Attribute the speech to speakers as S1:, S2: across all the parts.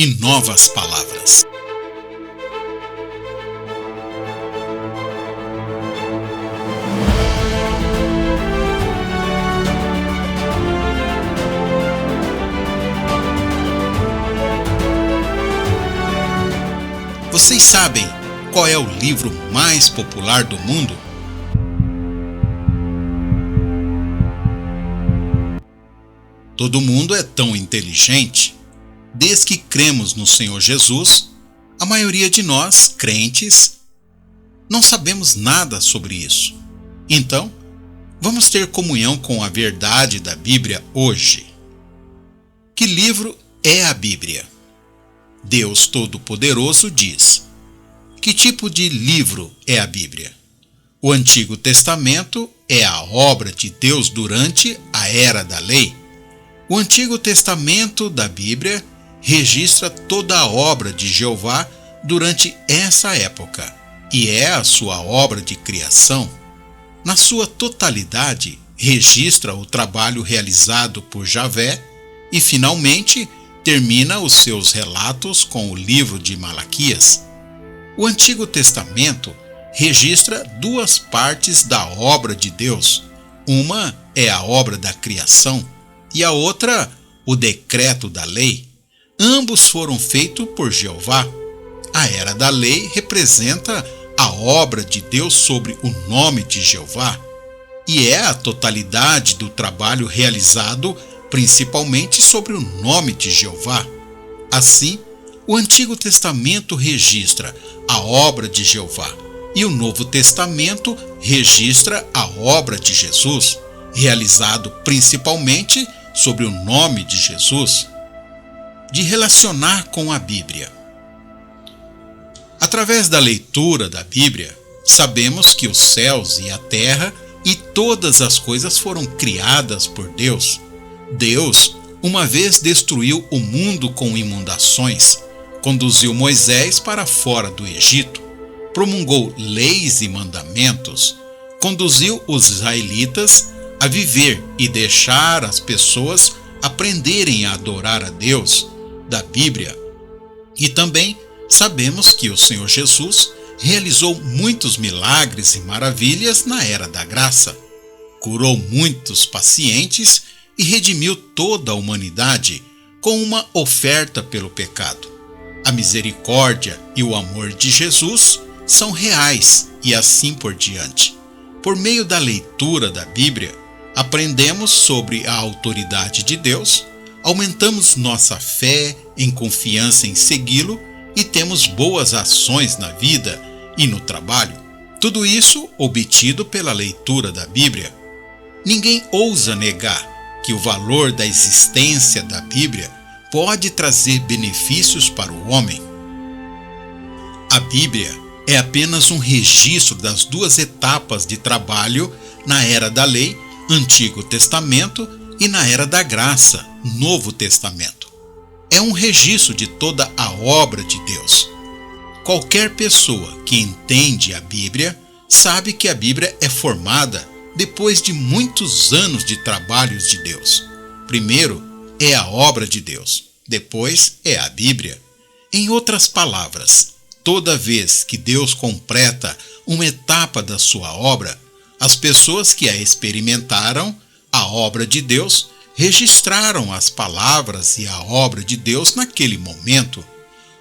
S1: e novas palavras. Vocês sabem qual é o livro mais popular do mundo? Todo mundo é tão inteligente. Desde que cremos no Senhor Jesus, a maioria de nós, crentes, não sabemos nada sobre isso. Então, vamos ter comunhão com a verdade da Bíblia hoje. Que livro é a Bíblia? Deus Todo-Poderoso diz: que tipo de livro é a Bíblia? O Antigo Testamento é a obra de Deus durante a Era da Lei. O Antigo Testamento da Bíblia registra toda a obra de Jeová durante essa época e é a sua obra de criação. Na sua totalidade, registra o trabalho realizado por Javé e, finalmente, termina os seus relatos com o livro de Malaquias. O Antigo Testamento registra duas partes da obra de Deus. Uma é a obra da criação e a outra, o decreto da lei. Ambos foram feitos por Jeová. A Era da Lei representa a obra de Deus sobre o nome de Jeová e é a totalidade do trabalho realizado principalmente sobre o nome de Jeová. Assim, o Antigo Testamento registra a obra de Jeová e o Novo Testamento registra a obra de Jesus, realizado principalmente sobre o nome de Jesus. De relacionar com a Bíblia. Através da leitura da Bíblia, sabemos que os céus e a terra e todas as coisas foram criadas por Deus. Deus, uma vez destruiu o mundo com inundações, conduziu Moisés para fora do Egito, promulgou leis e mandamentos, conduziu os israelitas a viver e deixar as pessoas aprenderem a adorar a Deus da Bíblia. E também sabemos que o Senhor Jesus realizou muitos milagres e maravilhas na Era da Graça, curou muitos pacientes e redimiu toda a humanidade com uma oferta pelo pecado. A misericórdia e o amor de Jesus são reais e assim por diante. Por meio da leitura da Bíblia, aprendemos sobre a autoridade de Deus, aumentamos nossa fé em confiança em segui-lo e temos boas ações na vida e no trabalho. Tudo isso obtido pela leitura da Bíblia. Ninguém ousa negar que o valor da existência da Bíblia pode trazer benefícios para o homem. A Bíblia é apenas um registro das duas etapas de trabalho na Era da Lei, Antigo Testamento, e na Era da Graça, Novo Testamento. É um registro de toda a obra de Deus. Qualquer pessoa que entende a Bíblia sabe que a Bíblia é formada depois de muitos anos de trabalhos de Deus. Primeiro é a obra de Deus, depois é a Bíblia. Em outras palavras, toda vez que Deus completa uma etapa da sua obra, as pessoas que a experimentaram, a obra de Deus, registraram as palavras e a obra de Deus naquele momento.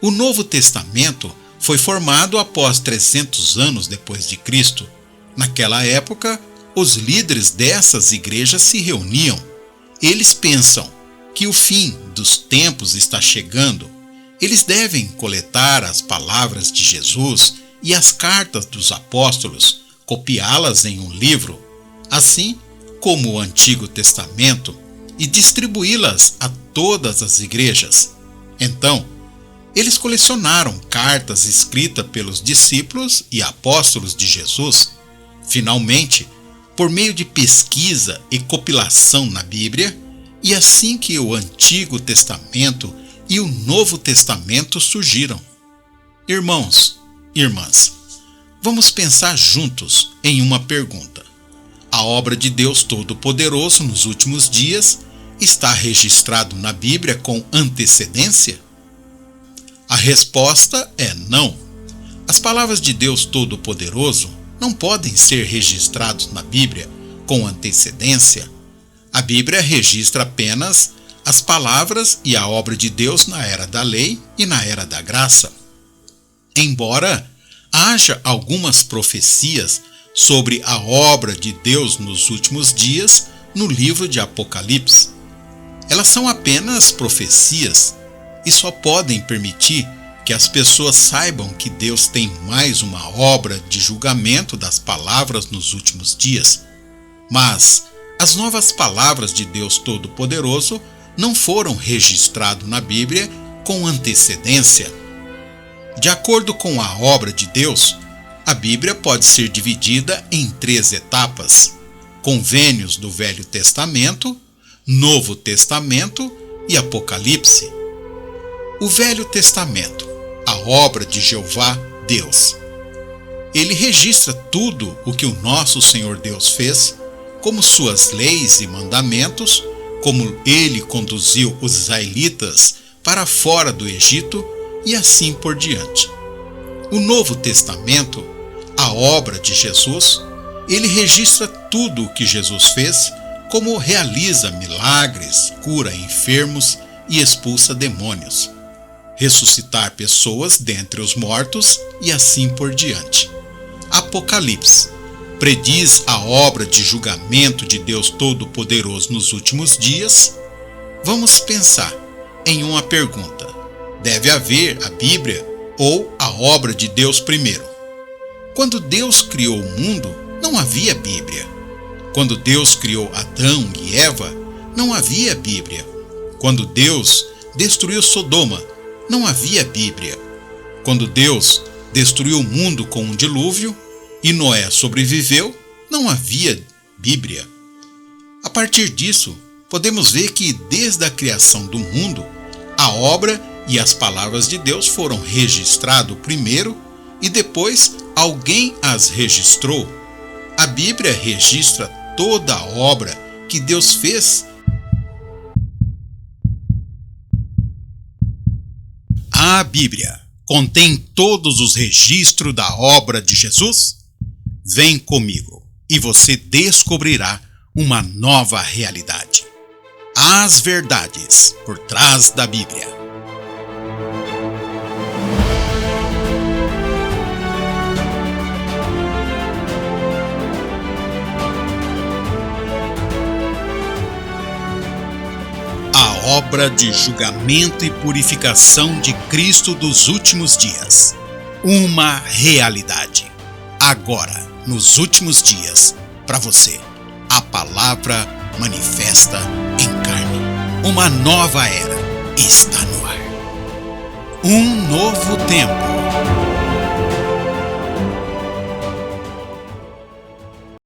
S1: O Novo Testamento foi formado após 300 anos depois de Cristo. Naquela época, os líderes dessas igrejas se reuniam. Eles pensam que o fim dos tempos está chegando. Eles devem coletar as palavras de Jesus e as cartas dos apóstolos, copiá-las em um livro, assim como o Antigo Testamento, e distribuí-las a todas as igrejas. Então, eles colecionaram cartas escritas pelos discípulos e apóstolos de Jesus. Finalmente, por meio de pesquisa e compilação na Bíblia, e assim que o Antigo Testamento e o Novo Testamento surgiram. Irmãos, irmãs, vamos pensar juntos em uma pergunta. A obra de Deus Todo-Poderoso nos últimos dias está registrado na Bíblia com antecedência? A resposta é não. As palavras de Deus Todo-Poderoso não podem ser registradas na Bíblia com antecedência. A Bíblia registra apenas as palavras e a obra de Deus na era da lei e na era da graça. Embora haja algumas profecias sobre a obra de Deus nos últimos dias no livro de Apocalipse, elas são apenas profecias e só podem permitir que as pessoas saibam que Deus tem mais uma obra de julgamento das palavras nos últimos dias. Mas as novas palavras de Deus Todo-Poderoso não foram registradas na Bíblia com antecedência. De acordo com a obra de Deus, a Bíblia pode ser dividida em 3 etapas: convênios do Velho Testamento, Novo Testamento e Apocalipse. O Velho Testamento, a obra de Jeová Deus. Ele registra tudo o que o nosso Senhor Deus fez, como suas leis e mandamentos, como ele conduziu os israelitas para fora do Egito e assim por diante. O Novo Testamento, a obra de Jesus, ele registra tudo o que Jesus fez, como realiza milagres, cura enfermos e expulsa demônios, ressuscitar pessoas dentre os mortos e assim por diante. Apocalipse prediz a obra de julgamento de Deus Todo-Poderoso nos últimos dias. Vamos pensar em uma pergunta: deve haver a Bíblia ou a obra de Deus primeiro? Quando Deus criou o mundo, não havia Bíblia. Quando Deus criou Adão e Eva, não havia Bíblia. Quando Deus destruiu Sodoma, não havia Bíblia. Quando Deus destruiu o mundo com um dilúvio e Noé sobreviveu, não havia Bíblia. A partir disso, podemos ver que desde a criação do mundo, a obra e as palavras de Deus foram registradas primeiro e depois alguém as registrou. A Bíblia registra toda a obra que Deus fez. A Bíblia contém todos os registros da obra de Jesus? Vem comigo e você descobrirá uma nova realidade. As verdades por trás da Bíblia. A obra de julgamento e purificação de Cristo dos últimos dias. Uma realidade. Agora, nos últimos dias, para você, a palavra manifesta em carne. Uma nova era está no ar. Um novo tempo.